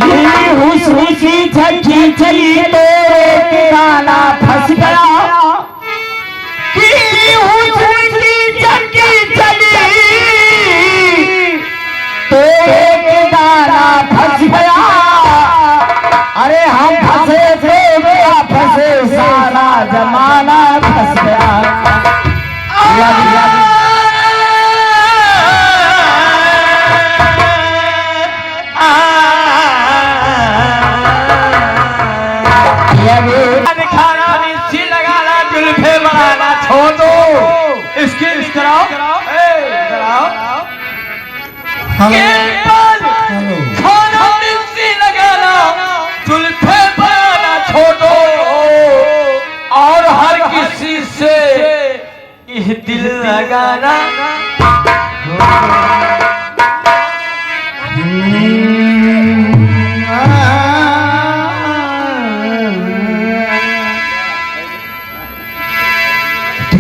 हुस्न की झकी चली तो एक गाना फंस गया कि हुस्न की झकी चली तो एक गाना फंस गया। अरे हम फंसे थे क्या फंसे सारा जमाना फंस गया। छोड़ दो इसके इस कराओ खाना मिर्ची लगाना जुल्फे बनाना छोड़ दो और हर किसी से यह दिल लगाना।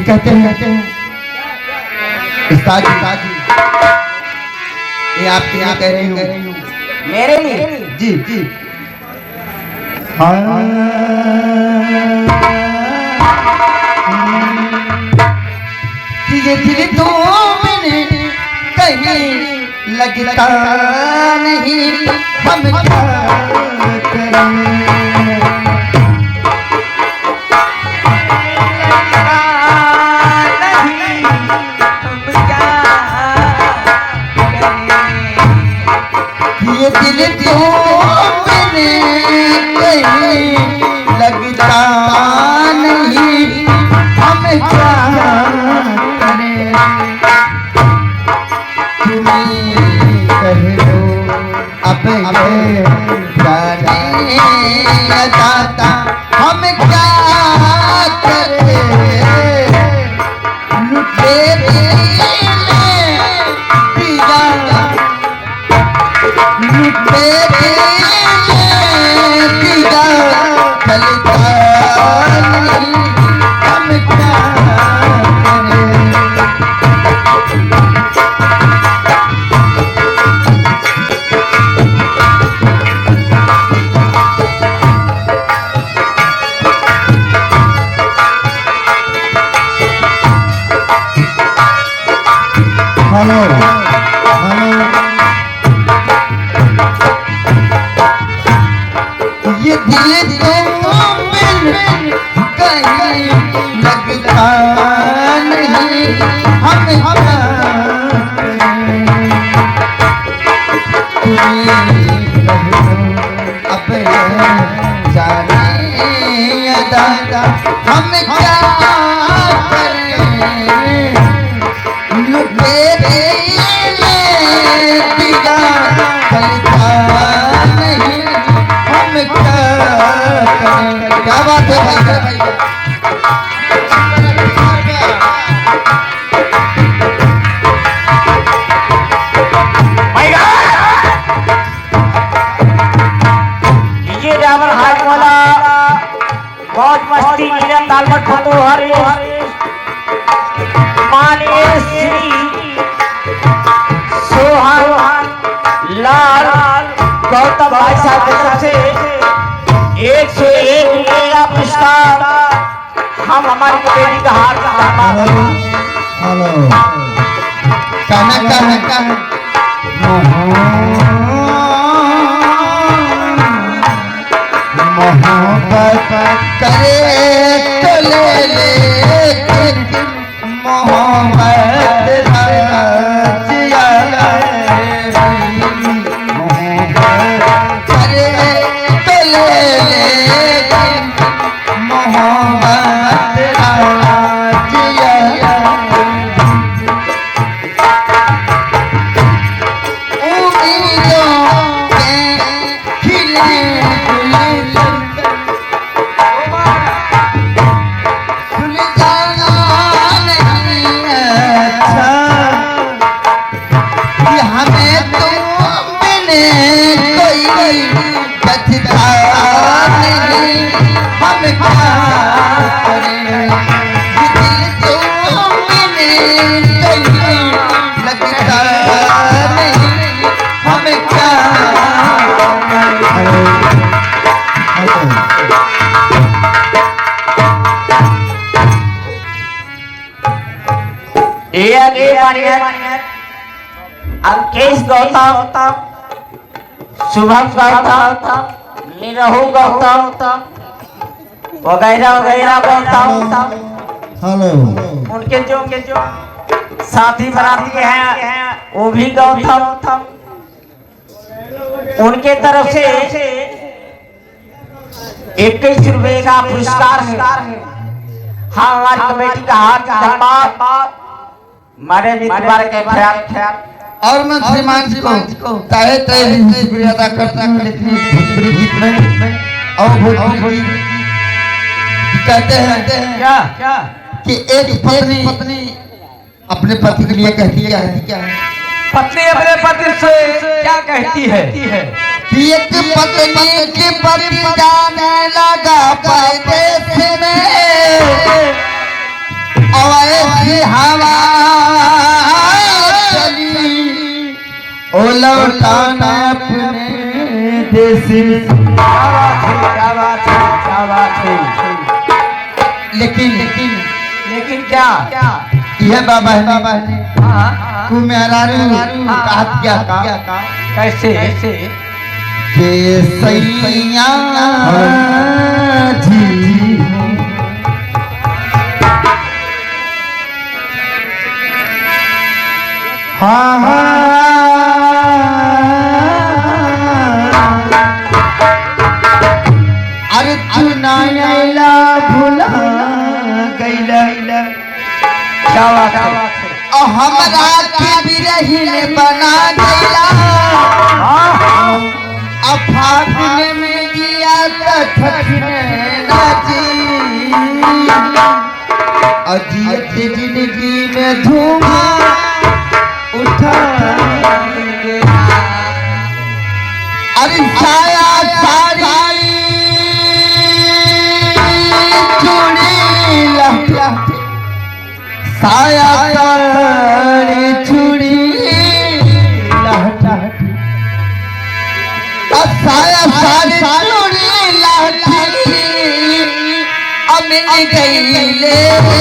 कहते हैं उस्ताद जी ये आपके यहाँ कह रही हूँ मेरे लिए जी जी। हाँ ये दिल तो मैंने कहीं लगता नहीं हम क्या करें। दिल तो मैंने कहीं लगता नहीं हम क्या करें। तुम्हें कह दो अब ये जाने दाता हम क्या करें। लुटे हेलो ये दिल तो मिल कहीं लगता नहीं हम अब जाने दादा हम क्या करें। लुटे क्या बात है भाई। ये ड्राइवर हाथ वाला बहुत मस्ती नीलम तालमट फोटो हरे माने श्री सोहन लाल गौतम भाई साहब की तरफ से 101 रुपया पुरस्कार हम हमारी बेटी का हाथ हेलो मोहब्बत करे तो ले ले मोहब्बत मनियर अंकेश गौतम शुभम गौतम निरहु गौतम वगैरह वगैरह गौतम हेलो उनके जो साथी बराती हैं वो भी गौतम उनके तरफ से 21 रुपए का पुरस्कार है। हाँ हमारी कमेटी का हाथ धन्यवाद हमारे मित्र के ख्याल और मैं श्रीमान जी को चाहे शुक्रिया अदा करता हूँ, लेकिन भोजपुरी गीत में और भोजपुरी कहते हैं क्या कि एक पत्नी अपने पति के लिए कहती है पत्नी अपने पति से क्या कहती है कि एक पत्नी की पति जाने लगा परदेश में और ऐसी हवा चली ओ लौटाना अपने देश में। क्या बात है लेकिन क्या यह बाबा है हाँ तू मेरा कहा क्या कैसे के सैया जी अरे चुनायला भुला गईला क्या बात है हमरा के बिरहिन बना गईला फागुन में दिया कठने नाची अजीत जिंदगी में धुआं उठा अरे छाया सारी चूड़ी लहटा साया सारी चूड़ी लहटा साया सारी चूड़ी लहटी मिल गई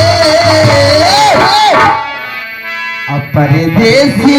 परदेसी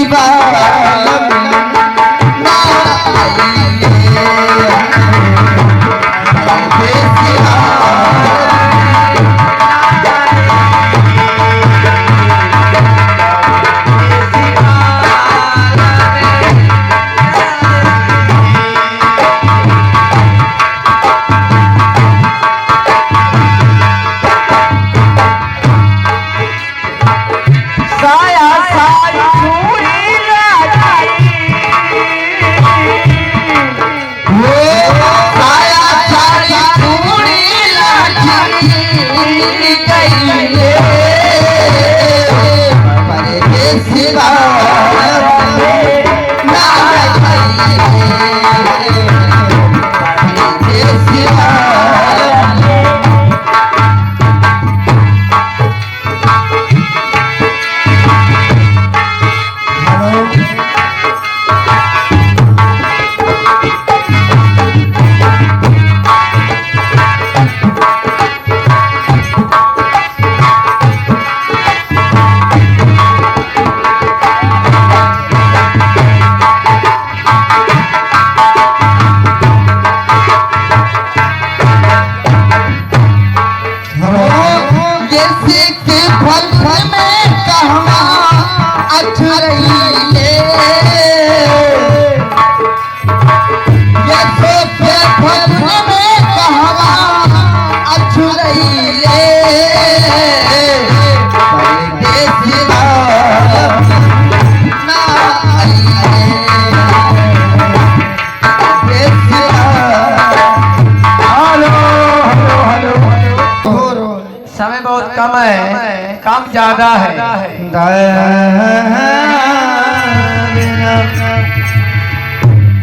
समय बहुत कम है काम ज्यादा है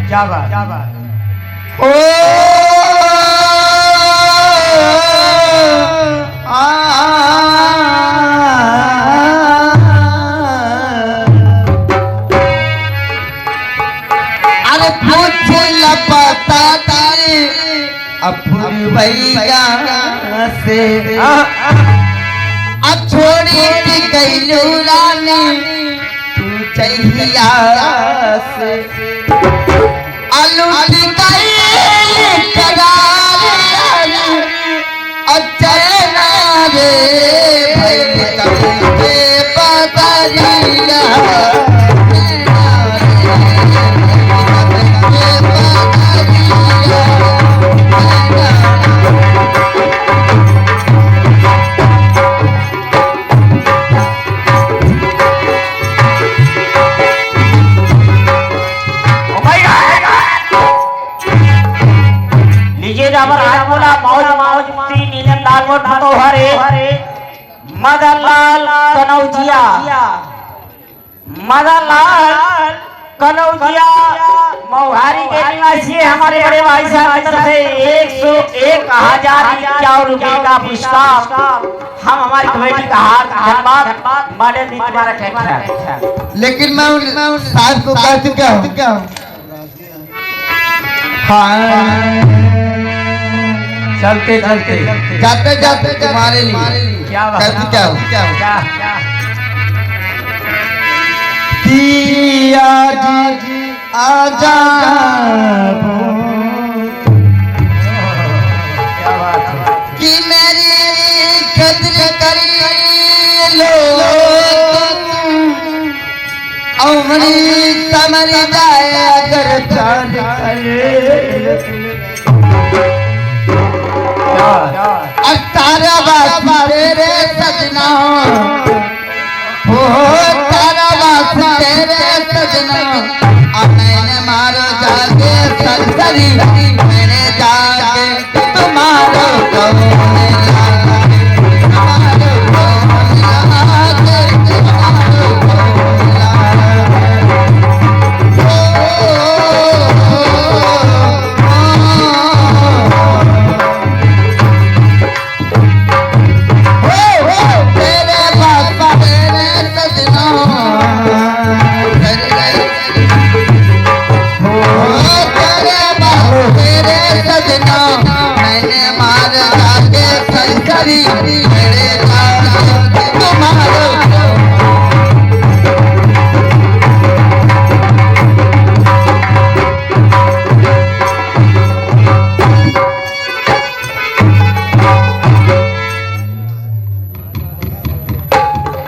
क्या बात ओ अरे पूछ लपता तारे अपुर भैया से अब छोड़ी की कैलू रानी तू चाहिया से अलूट गई करार अचैना रे भाई कभी के पतरिया मदनलाल कनौजिया मौहारी के निवासी हमारे बड़े भाई साहब की तरफ से 101,000 रुपए का पुरस्कार हम हमारी कमेटी का हाथ धन्यवाद बड़े दिन तुम्हारा ठेका। लेकिन मैं उन साहब को कह चुका हूँ चलते चलते जाते जाते तुम्हारे लिए क्या कह चुका हूँ क्या कि आज आजा कि मेरी कदर कर लो अमरी समर जाए अगर प्यार तारा बाबा तेरे सजना हो तारा बाबा तेरे सजना अब मैंने मारो जाके संतरी मैंने जाके तुम्हारो कौन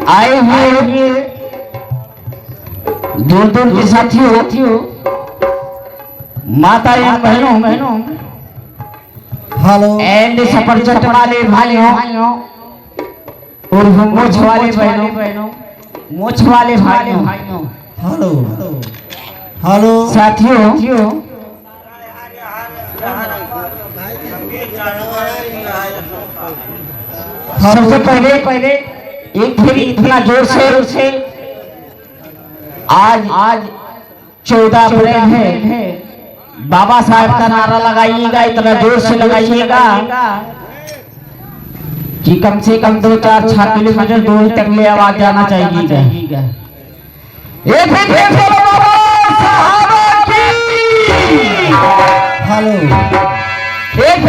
आए हुए दूर दूर के साथियों माता एवं बहनों हेलो एंड सफरचट वाले भाइयों और मोछ वाले बहनों मोछ वाले भाइयों हेलो हेलो साथियों सबसे पहले एक फिर इतना जोर से आज 14 अप्रैल है बाबा साहब का नारा लगाइएगा, इतना जोर से लगाइएगा कि कम से कम 2-4 किलोमीटर दूर तक ले आवाज जाना चाहिए। एक बाबा साहब की हेलो एक